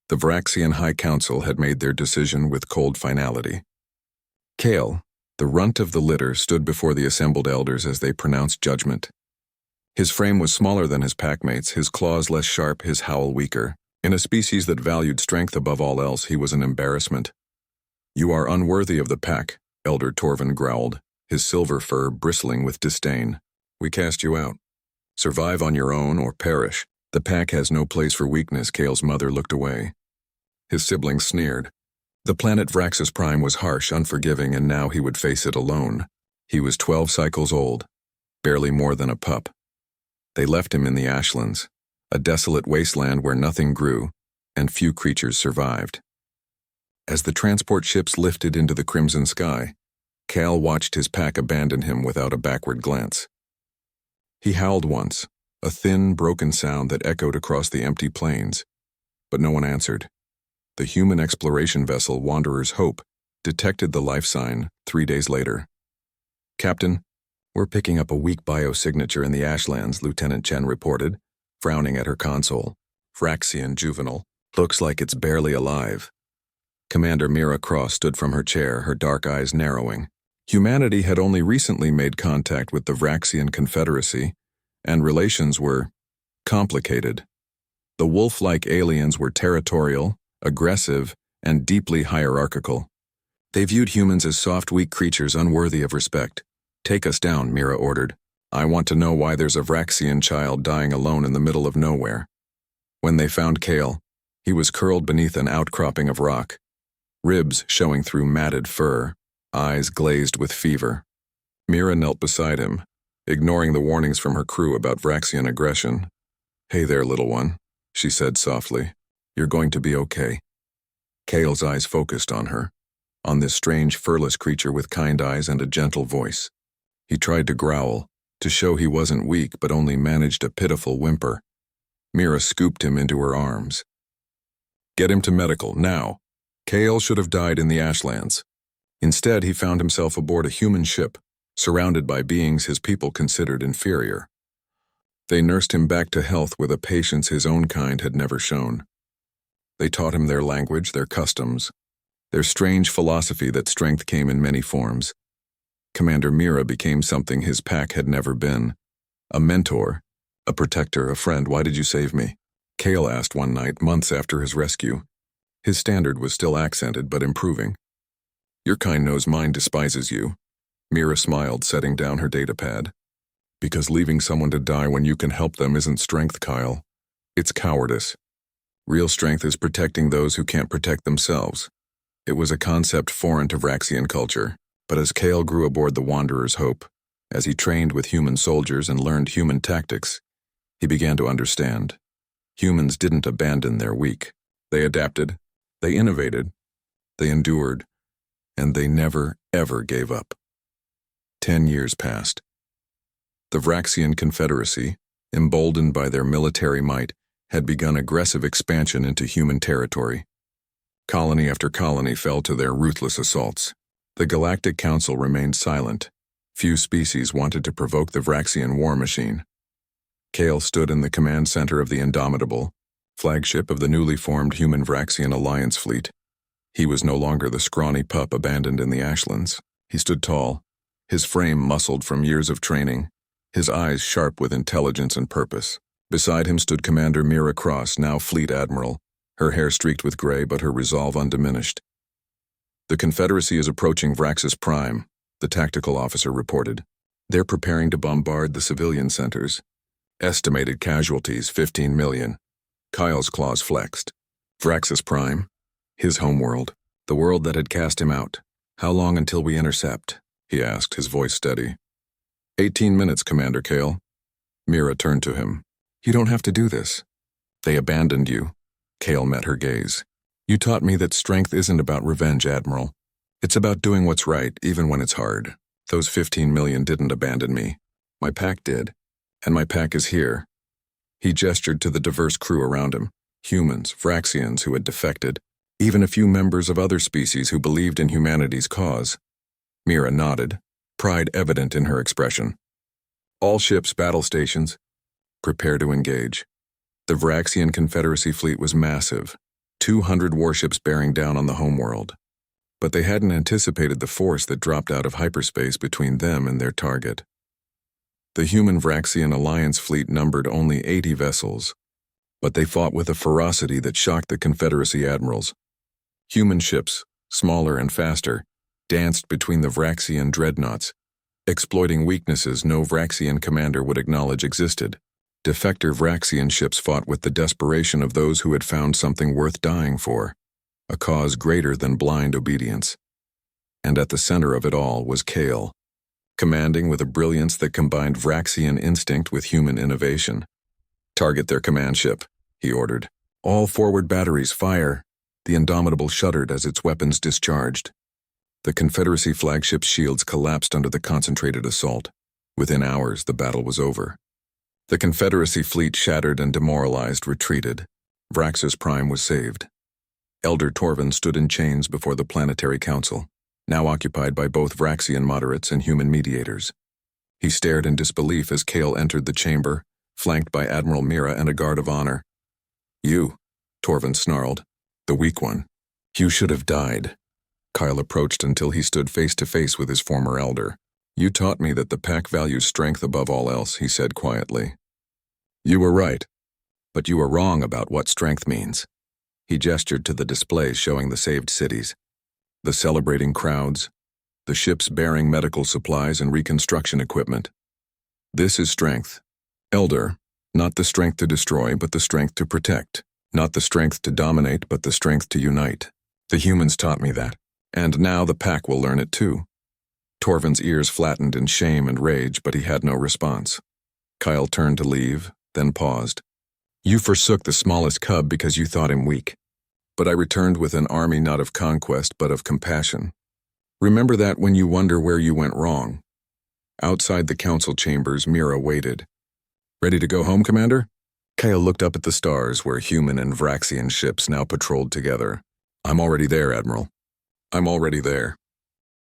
The Vraxian High Council had made their decision with cold finality. Kale, the runt of the litter, stood before the assembled elders as they pronounced judgment. His frame was smaller than his packmates, his claws less sharp, his howl weaker. In a species that valued strength above all else, he was an embarrassment. "You are unworthy of the pack," Elder Torvin growled, his silver fur bristling with disdain. "We cast you out. Survive on your own or perish. The pack has no place for weakness." Kale's mother looked away. His siblings sneered. The planet Vraxis Prime was harsh, unforgiving, and now he would face it alone. He was 12 cycles old, barely more than a pup. They left him in the Ashlands, a desolate wasteland where nothing grew and few creatures survived. As the transport ships lifted into the crimson sky, Kale watched his pack abandon him without a backward glance. He howled once, a thin, broken sound that echoed across the empty plains, but no one answered. The human exploration vessel Wanderer's Hope detected the life sign 3 days later. "Captain, we're picking up a weak biosignature in the Ashlands," Lieutenant Chen reported, frowning at her console. "Vraxian juvenile. Looks like it's barely alive." Commander Mira Cross stood from her chair, her dark eyes narrowing. Humanity had only recently made contact with the Vraxian Confederacy, and relations were complicated. The wolf-like aliens were territorial, aggressive, and deeply hierarchical. They viewed humans as soft, weak creatures unworthy of respect. "Take us down," Mira ordered. "I want to know why there's a Vraxian child dying alone in the middle of nowhere." When they found Kale, he was curled beneath an outcropping of rock, ribs showing through matted fur, eyes glazed with fever. Mira knelt beside him, ignoring the warnings from her crew about Vraxian aggression. "Hey there, little one," she said softly. "You're going to be okay." Kale's eyes focused on her, on this strange furless creature with kind eyes and a gentle voice. He tried to growl, to show he wasn't weak, but only managed a pitiful whimper. Mira scooped him into her arms. "Get him to medical, now." Kale should have died in the Ashlands. Instead, he found himself aboard a human ship, surrounded by beings his people considered inferior. They nursed him back to health with a patience his own kind had never shown. They taught him their language, their customs, their strange philosophy that strength came in many forms. Commander Mira became something his pack had never been. A mentor, a protector, a friend. "Why did you save me?" Kale asked one night, months after his rescue. His standard was still accented, but improving. "Your kind knows mine despises you." Mira smiled, setting down her datapad. "Because leaving someone to die when you can help them isn't strength, Kyle. It's cowardice. Real strength is protecting those who can't protect themselves." It was a concept foreign to Vraxian culture, but as Kale grew aboard the Wanderer's Hope, as he trained with human soldiers and learned human tactics, he began to understand. Humans didn't abandon their weak. They adapted, they innovated, they endured, and they never, ever gave up. 10 years passed. The Vraxian Confederacy, emboldened by their military might, had begun aggressive expansion into human territory. Colony after colony fell to their ruthless assaults. The Galactic Council remained silent. Few species wanted to provoke the Vraxian war machine. Kale stood in the command center of the Indomitable, flagship of the newly formed Human Vraxian Alliance fleet. He was no longer the scrawny pup abandoned in the Ashlands. He stood tall, his frame muscled from years of training, his eyes sharp with intelligence and purpose. Beside him stood Commander Mira Cross, now Fleet Admiral, her hair streaked with gray but her resolve undiminished. "The Confederacy is approaching Vraxis Prime," the tactical officer reported. "They're preparing to bombard the civilian centers. Estimated casualties 15 million. Kyle's claws flexed. Vraxis Prime? His homeworld. The world that had cast him out. "How long until we intercept?" he asked, his voice steady. 18 minutes, Commander Kale." Mira turned to him. "You don't have to do this. They abandoned you." Kale met her gaze. "You taught me that strength isn't about revenge, Admiral. It's about doing what's right, even when it's hard. Those 15 million didn't abandon me. My pack did. And my pack is here." He gestured to the diverse crew around him. Humans, Vraxians who had defected, even a few members of other species who believed in humanity's cause. Mira nodded, pride evident in her expression. "All ships, battle stations. Prepare to engage." The Vraxian Confederacy fleet was massive, 200 warships bearing down on the homeworld. But they hadn't anticipated the force that dropped out of hyperspace between them and their target. The human Vraxian Alliance fleet numbered only 80 vessels, but they fought with a ferocity that shocked the Confederacy admirals. Human ships, smaller and faster, danced between the Vraxian dreadnoughts, exploiting weaknesses no Vraxian commander would acknowledge existed. Defector Vraxian ships fought with the desperation of those who had found something worth dying for, a cause greater than blind obedience. And at the center of it all was Kale, commanding with a brilliance that combined Vraxian instinct with human innovation. "Target their command ship," he ordered. "All forward batteries, fire." The Indomitable shuddered as its weapons discharged. The Confederacy flagship's shields collapsed under the concentrated assault. Within hours, the battle was over. The Confederacy fleet, shattered and demoralized, retreated. Vraxus Prime was saved. Elder Torvin stood in chains before the Planetary Council, now occupied by both Vraxian moderates and human mediators. He stared in disbelief as Kale entered the chamber, flanked by Admiral Mira and a guard of honor. "You," Torvin snarled, "the weak one. You should have died." Kyle approached until he stood face to face with his former elder. "You taught me that the pack values strength above all else," he said quietly. "You were right, but you were wrong about what strength means." He gestured to the displays showing the saved cities, the celebrating crowds, the ships bearing medical supplies and reconstruction equipment. "This is strength, Elder, not the strength to destroy, but the strength to protect, not the strength to dominate, but the strength to unite. The humans taught me that, and now the pack will learn it too." Torvin's ears flattened in shame and rage, but he had no response. Kyle turned to leave, then paused. "You forsook the smallest cub because you thought him weak. But I returned with an army not of conquest, but of compassion. Remember that when you wonder where you went wrong." Outside the council chambers, Mira waited. "Ready to go home, Commander?" Kyle looked up at the stars where human and Vraxian ships now patrolled together. "I'm already there, Admiral." "I'm already there."